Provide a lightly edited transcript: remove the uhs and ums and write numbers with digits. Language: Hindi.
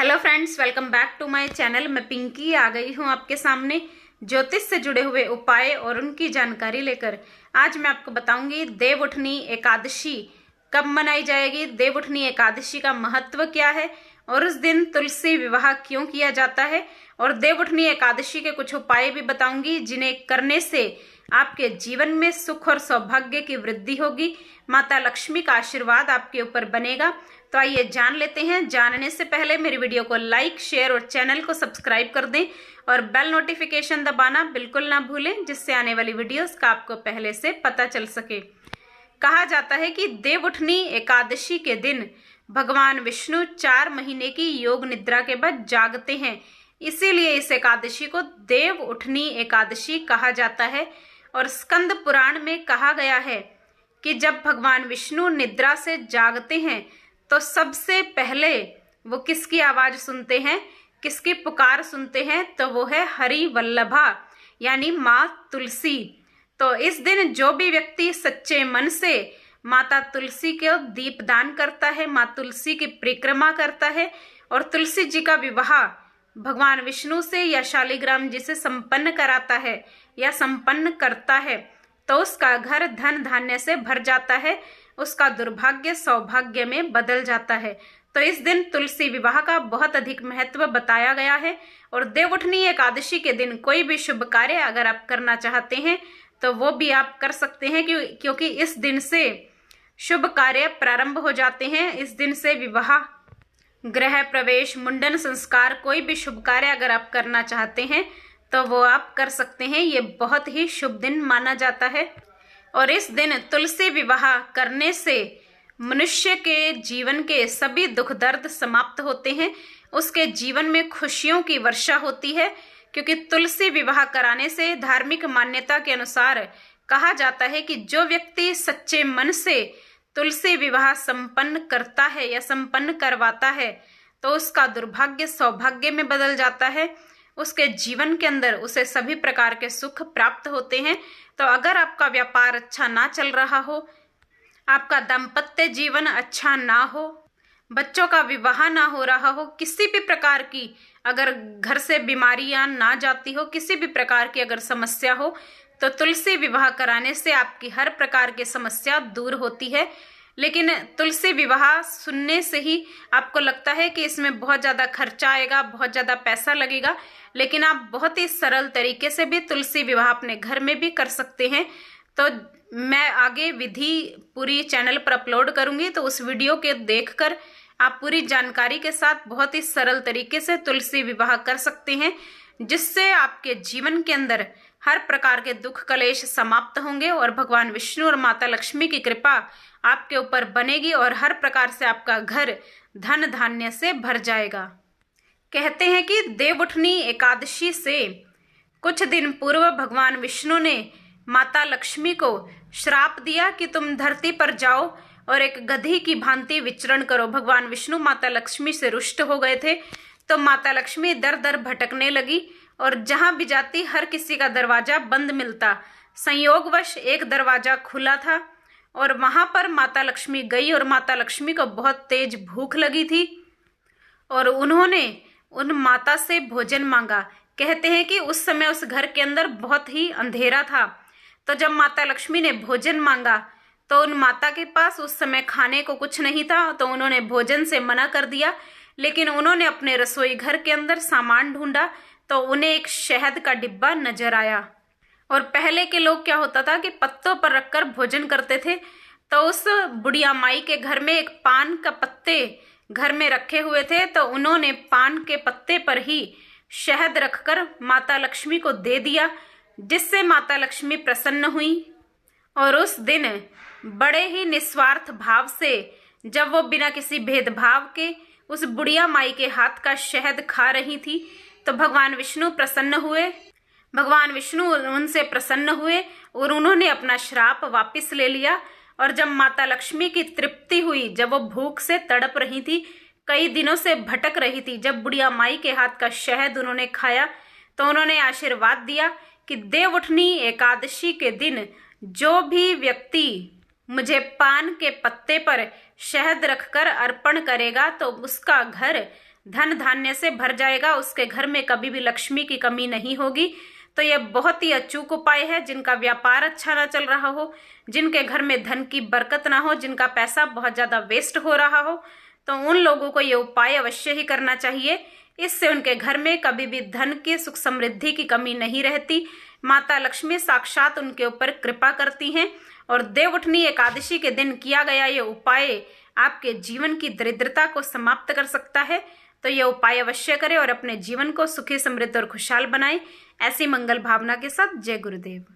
Hello friends, welcome back to my channel. मैं पिंकी आ गई हूँ आपके सामने ज्योतिष से जुड़े हुए उपाय और उनकी जानकारी लेकर। आज मैं आपको बताऊंगी देवउठनी एकादशी कब मनाई जाएगी, देवउठनी एकादशी का महत्व क्या है और उस दिन तुलसी विवाह क्यों किया जाता है, और देवउठनी एकादशी के कुछ उपाय भी बताऊंगी जिन्हें करने से आपके जीवन में सुख और सौभाग्य की वृद्धि होगी, माता लक्ष्मी का आशीर्वाद आपके ऊपर बनेगा। तो आइए जान लेते हैं। जानने से पहले मेरी वीडियो को लाइक, शेयर और चैनल को सब्सक्राइब कर दें और बेल नोटिफिकेशन दबाना बिल्कुल ना भूलें, जिससे आने वाली वीडियोस का आपको पहले से पता चल सके। कहा जाता है कि देवउठनी एकादशी के दिन भगवान विष्णु 4 महीने की योग निद्रा के बाद जागते हैं, इसीलिए इस एकादशी को देवउठनी एकादशी कहा जाता है। और स्कंद पुराण में कहा गया है कि जब भगवान विष्णु निद्रा से जागते हैं तो सबसे पहले वो किसकी आवाज सुनते हैं, किसकी पुकार सुनते हैं, तो वो है हरि वल्लभा यानी माँ तुलसी। तो इस दिन जो भी व्यक्ति सच्चे मन से माता तुलसी को दीपदान करता है, माँ तुलसी की परिक्रमा करता है और तुलसी जी का विवाह भगवान विष्णु से या शालिग्राम जी से संपन्न कराता है या संपन्न करता है, तो उसका घर धन धान्य से भर जाता है, उसका दुर्भाग्य सौभाग्य में बदल जाता है। तो इस दिन तुलसी विवाह का बहुत अधिक महत्व बताया गया है। और देवउठनी एकादशी के दिन कोई भी शुभ कार्य अगर आप करना चाहते हैं तो वो भी आप कर सकते हैं, क्योंकि इस दिन से शुभ कार्य प्रारंभ हो जाते हैं। इस दिन से विवाह, गृह प्रवेश, मुंडन संस्कार, कोई भी शुभ कार्य अगर आप करना चाहते हैं तो वो आप कर सकते हैं। ये बहुत ही शुभ दिन माना जाता है। और इस दिन तुलसी विवाह करने से मनुष्य के जीवन के सभी दुख दर्द समाप्त होते हैं, उसके जीवन में खुशियों की वर्षा होती है, क्योंकि तुलसी विवाह कराने से धार्मिक मान्यता के अनुसार कहा जाता है कि जो व्यक्ति सच्चे मन से तुलसी विवाह संपन्न करता है या संपन्न करवाता है तो उसका दुर्भाग्य सौभाग्य में बदल जाता है, उसके जीवन के अंदर उसे सभी प्रकार के सुख प्राप्त होते हैं। तो अगर आपका व्यापार अच्छा ना चल रहा हो, आपका दाम्पत्य जीवन अच्छा ना हो, बच्चों का विवाह ना हो रहा हो, किसी भी प्रकार की अगर घर से बीमारियां ना जाती हो, किसी भी प्रकार की अगर समस्या हो, तो तुलसी विवाह कराने से आपकी हर प्रकार की समस्या दूर होती है। लेकिन तुलसी विवाह सुनने से ही आपको लगता है कि इसमें बहुत ज़्यादा खर्चा आएगा, बहुत ज़्यादा पैसा लगेगा, लेकिन आप बहुत ही सरल तरीके से भी तुलसी विवाह अपने घर में भी कर सकते हैं। तो मैं आगे विधि पूरी चैनल पर अपलोड करूंगी, तो उस वीडियो के देखकर आप पूरी जानकारी के साथ बहुत ही सरल तरीके से तुलसी विवाह कर सकते हैं, जिससे आपके जीवन के अंदर हर प्रकार के दुख कलेश समाप्त होंगे और भगवान विष्णु और माता लक्ष्मी की कृपा आपके ऊपर बनेगी और हर प्रकार से आपका घर धन धान्य से भर जाएगा। कहते हैं कि देवउठनी एकादशी से कुछ दिन पूर्व भगवान विष्णु ने माता लक्ष्मी को श्राप दिया कि तुम धरती पर जाओ और एक गधी की भांति विचरण करो। भगवान विष्णु माता लक्ष्मी से रुष्ट हो गए थे, तो माता लक्ष्मी दर दर भटकने लगी और जहां भी जाती हर किसी का दरवाजा बंद मिलता। संयोगवश एक दरवाजा खुला था और वहां पर माता लक्ष्मी गई और माता लक्ष्मी को बहुत तेज भूख लगी थी और उन्होंने उन माता से भोजन मांगा। कहते हैं कि उस समय उस घर के अंदर बहुत ही अंधेरा था, तो जब माता लक्ष्मी ने भोजन मांगा तो उन माता के पास उस समय खाने को कुछ नहीं था, तो उन्होंने भोजन से मना कर दिया। लेकिन उन्होंने अपने रसोई घर के अंदर सामान ढूंढा तो उन्हें एक शहद का डिब्बा नजर आया। और पहले के लोग क्या होता था कि पत्तों पर रखकर भोजन करते थे, तो उस बुढ़िया माई के घर में एक पान का पत्ते घर में रखे हुए थे, तो उन्होंने पान के पत्ते पर ही शहद रखकर माता लक्ष्मी को दे दिया, जिससे माता लक्ष्मी प्रसन्न हुई। और उस दिन बड़े ही निस्वार्थ भाव से जब वो बिना किसी भेदभाव के उस बुढ़िया माई के हाथ का शहद खा रही थी, तो भगवान विष्णु प्रसन्न हुए। भगवान विष्णु उनसे प्रसन्न हुए और उन्होंने अपना श्राप वापस ले लिया। और जब माता लक्ष्मी की तृप्ति हुई, जब वो भूख से तड़प रही थी, कई दिनों से भटक रही थी, जब बुढ़िया माई के हाथ का शहद उन्होंने खाया, तो उन्होंने आशीर्वाद दिया कि देवउठनी एकादशी के दिन जो भी व्यक्ति मुझे पान के पत्ते पर शहद रखकर अर्पण करेगा तो उसका घर धन धान्य से भर जाएगा, उसके घर में कभी भी लक्ष्मी की कमी नहीं होगी। तो यह बहुत ही अचूक उपाय है। जिनका व्यापार अच्छा ना चल रहा हो, जिनके घर में धन की बरकत ना हो, जिनका पैसा बहुत ज्यादा वेस्ट हो रहा हो, तो उन लोगों को यह उपाय अवश्य ही करना चाहिए। इससे उनके घर में कभी भी धन की सुख समृद्धि की कमी नहीं रहती। माता लक्ष्मी साक्षात उनके ऊपर कृपा करती हैं। और देवउठनी एकादशी के दिन किया गया ये उपाय आपके जीवन की दरिद्रता को समाप्त कर सकता है। तो यह उपाय अवश्य करें और अपने जीवन को सुखी समृद्ध और खुशहाल बनाएं। ऐसी मंगल भावना के साथ जय गुरुदेव।